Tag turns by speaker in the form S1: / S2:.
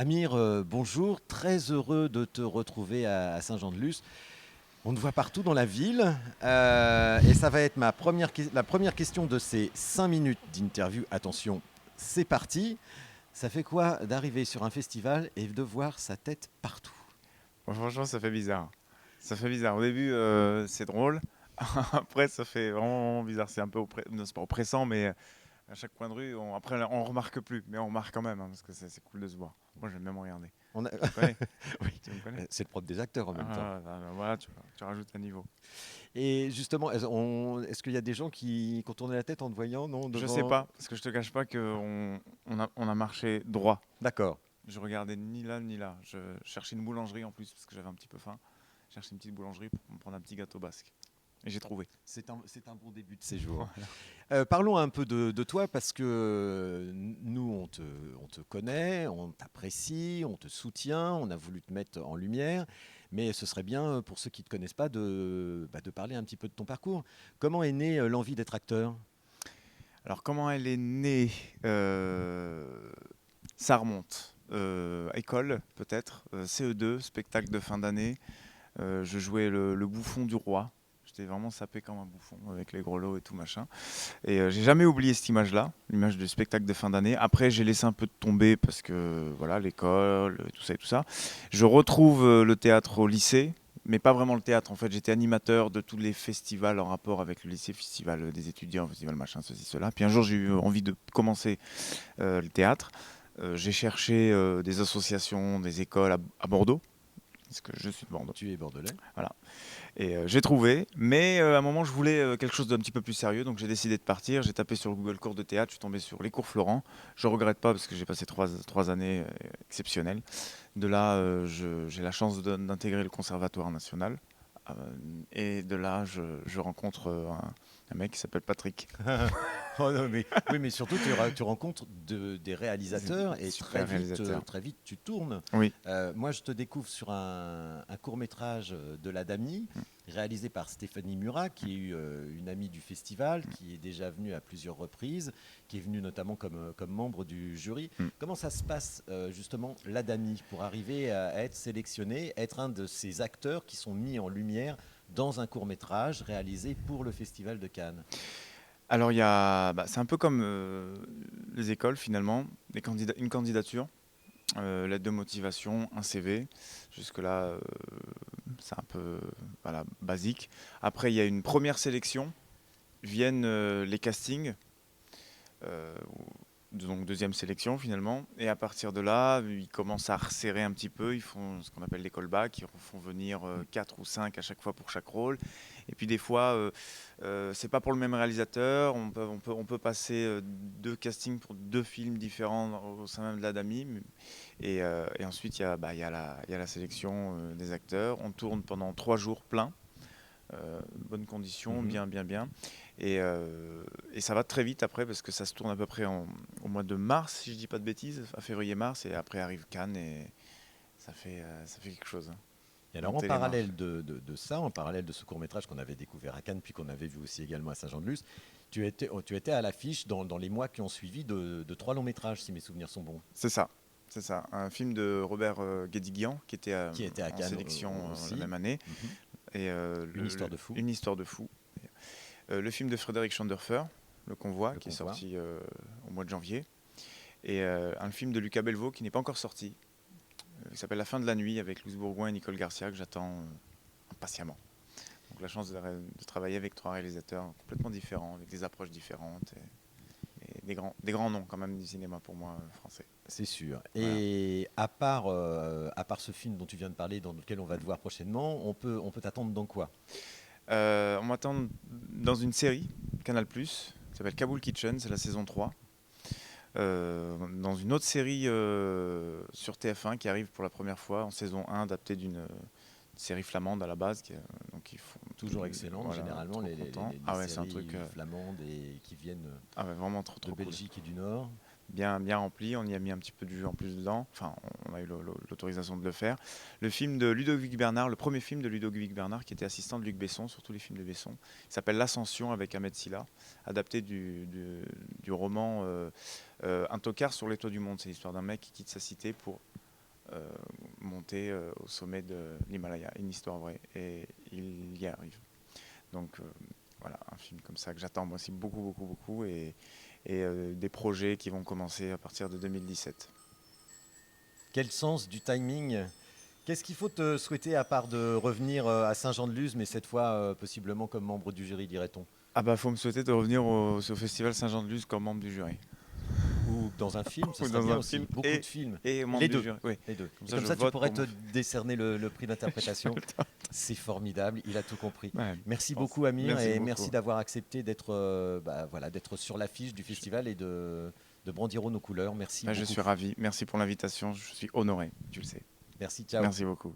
S1: Amir, bonjour, très heureux de te retrouver à Saint-Jean-de-Luz. On te voit partout dans la ville et ça va être la première question de ces 5 minutes d'interview. Attention, c'est parti. Ça fait quoi d'arriver sur un festival et de voir sa tête partout?
S2: Bon, franchement, ça fait bizarre. Ça fait bizarre. Au début, c'est drôle. Après, ça fait vraiment bizarre. C'est un peu non, c'est pas oppressant, mais à chaque coin de rue, après, là, on remarque plus. Mais on remarque quand même, hein, parce que c'est cool de se voir. Moi, j'aime même regarder.
S1: On a-
S2: Tu me connais?
S1: Oui,
S2: Tu me connais?
S1: c'est le propre des acteurs en même temps.
S2: Voilà, tu rajoutes un niveau.
S1: Et justement, est-ce qu'il y a des gens qui contournaient la tête en te voyant, non,
S2: Je sais
S1: devant?
S2: pas, parce que je te cache pas qu'on a marché droit.
S1: D'accord.
S2: Je regardais ni là ni là. Je cherchais une boulangerie en plus, parce que j'avais un petit peu faim. Je cherchais une petite boulangerie pour me prendre un petit gâteau basque. Et j'ai trouvé.
S1: C'est un bon début de séjour.
S2: Voilà.
S1: Parlons un peu de toi parce que nous, on te connaît, on t'apprécie, on te soutient, on a voulu te mettre en lumière, mais ce serait bien pour ceux qui ne te connaissent pas de parler un petit peu de ton parcours. Comment est née l'envie d'être acteur?
S2: Alors comment elle est née? Ça remonte. École peut-être, CE2, spectacle de fin d'année. Je jouais le bouffon du roi. J'étais vraiment sapé comme un bouffon avec les grelots et tout machin. Et j'ai jamais oublié cette image-là, l'image du spectacle de fin d'année. Après, j'ai laissé un peu de tomber parce que voilà, l'école, tout ça et tout ça. Je retrouve le théâtre au lycée, mais pas vraiment le théâtre. En fait, j'étais animateur de tous les festivals en rapport avec le lycée, festival des étudiants, festival machin, ceci, cela. Puis un jour, j'ai eu envie de commencer le théâtre. J'ai cherché des associations, des écoles à Bordeaux, parce que je suis de Bordeaux.
S1: Tu es bordelais.
S2: Voilà. Et j'ai trouvé, mais à un moment je voulais quelque chose d'un petit peu plus sérieux, donc j'ai décidé de partir. J'ai tapé sur Google cours de théâtre, je suis tombé sur les cours Florent. Je regrette pas parce que j'ai passé trois années exceptionnelles. De là, j'ai la chance d'intégrer le Conservatoire national. Euh, et de là, je rencontre un mec qui s'appelle Patrick.
S1: Oh non, mais, oui, mais surtout, tu rencontres des réalisateurs et
S2: Super réalisateur.
S1: très vite, tu tournes.
S2: Oui.
S1: Moi, je te découvre sur un court-métrage de La Dami, réalisé par Stéphanie Murat, qui est une amie du festival, qui est déjà venue à plusieurs reprises, qui est venue notamment comme membre du jury.
S2: Mm.
S1: Comment ça se passe, justement, La Dami, pour arriver à être sélectionné, être un de ces acteurs qui sont mis en lumière dans un court-métrage réalisé pour le Festival de Cannes?
S2: Alors, c'est un peu comme les écoles finalement, une candidature, lettre de motivation, un CV. Jusque-là, c'est un peu voilà, basique. Après, il y a une première sélection, viennent les castings, euh, donc deuxième sélection finalement. Et à partir de là, ils commencent à resserrer un petit peu. Ils font ce qu'on appelle les callbacks. Ils font venir 4 ou 5 à chaque fois pour chaque rôle. Et puis des fois, c'est pas pour le même réalisateur. On peut passer deux castings pour deux films différents au sein même de la DAMI. Et ensuite, il y a la sélection des acteurs. On tourne pendant 3 jours pleins. Bonnes conditions,
S1: Mhm.
S2: bien, bien, bien. Et ça va très vite après parce que ça se tourne à peu près au mois de mars, si je dis pas de bêtises, à février-mars. Et après arrive Cannes et ça fait quelque chose, hein.
S1: Et alors, en
S2: Monter les marches.
S1: parallèle de ça, en parallèle de ce court-métrage qu'on avait découvert à Cannes, puis qu'on avait vu aussi également à Saint-Jean-de-Luz, tu étais à l'affiche dans les mois qui ont suivi de 3 longs métrages, si mes souvenirs sont bons,
S2: C'est ça. C'est ça. Un film de Robert Guédiguian qui était
S1: qui étaient à
S2: en
S1: Cannes
S2: sélection la
S1: aussi.
S2: même année.
S1: Mhm.
S2: Et
S1: Une histoire de fou,
S2: Une histoire de fou. Le film de Frédéric Schanderfer, Le Convoi,
S1: le
S2: qui est
S1: convoi.
S2: sorti au mois de janvier. Et un film de Lucas Belvaux qui n'est pas encore sorti, qui s'appelle La fin de la nuit avec Louise Bourgoin et Nicole Garcia, que j'attends impatiemment. Donc la chance de travailler avec 3 réalisateurs complètement différents, avec des approches différentes et des grands noms quand même du cinéma pour moi français.
S1: C'est sûr.
S2: Voilà.
S1: Et à part ce film dont tu viens de parler, dans lequel on va te voir prochainement, on peut t'attendre dans quoi?
S2: On m'attend dans une série, Canal+, qui s'appelle Kaboul Kitchen, c'est la saison 3. Dans une autre série sur TF1 qui arrive pour la première fois en saison 1, adaptée d'une série flamande à la base. Donc ils font,
S1: Toujours excellente,
S2: voilà,
S1: généralement,
S2: trop content.
S1: les
S2: Ah ouais, c'est un truc
S1: séries flamandes et qui viennent
S2: ah ouais, vraiment trop
S1: de
S2: trop cool.
S1: Belgique et du Nord.
S2: Bien, bien rempli, on y a mis un petit peu de jus en plus dedans. Enfin, on a eu l'autorisation de le faire. Le film de Ludovic Bernard, le premier film de Ludovic Bernard, qui était assistant de Luc Besson sur tous les films de Besson, il s'appelle L'Ascension avec Ahmed Silla, adapté du roman Un tocard sur les toits du monde. C'est l'histoire d'un mec qui quitte sa cité pour monter au sommet de l'Himalaya, une histoire vraie, et il y arrive. Donc voilà, un film comme ça que j'attends moi aussi beaucoup, beaucoup, beaucoup, et des projets qui vont commencer à partir de 2017.
S1: Quel sens du timing. Qu'est-ce qu'il faut te souhaiter à part de revenir à Saint-Jean-de-Luz, mais cette fois possiblement comme membre du jury, dirait-on?
S2: Ah bah faut me souhaiter de revenir au Festival Saint-Jean-de-Luz comme membre du jury.
S1: Ou dans un film, ce
S2: Ou
S1: serait
S2: dans
S1: bien
S2: un
S1: aussi.
S2: film
S1: Beaucoup de films.
S2: et membre
S1: Les
S2: du
S1: deux.
S2: jury. Oui.
S1: Les deux.
S2: Comme
S1: Et
S2: ça,
S1: comme
S2: je
S1: ça, tu
S2: vote
S1: pourrais
S2: pour
S1: te
S2: mon-
S1: décerner le prix d'interprétation. C'est formidable, il a tout compris.
S2: Ouais,
S1: Merci
S2: je pense.
S1: beaucoup Amir
S2: Merci
S1: et
S2: beaucoup.
S1: merci d'avoir accepté d'être voilà, d'être sur l'affiche du festival et de brandir nos couleurs. Merci
S2: Bah, je
S1: beaucoup.
S2: suis ravi. Merci pour l'invitation. Je suis honoré, tu le sais.
S1: Merci, ciao.
S2: Merci beaucoup.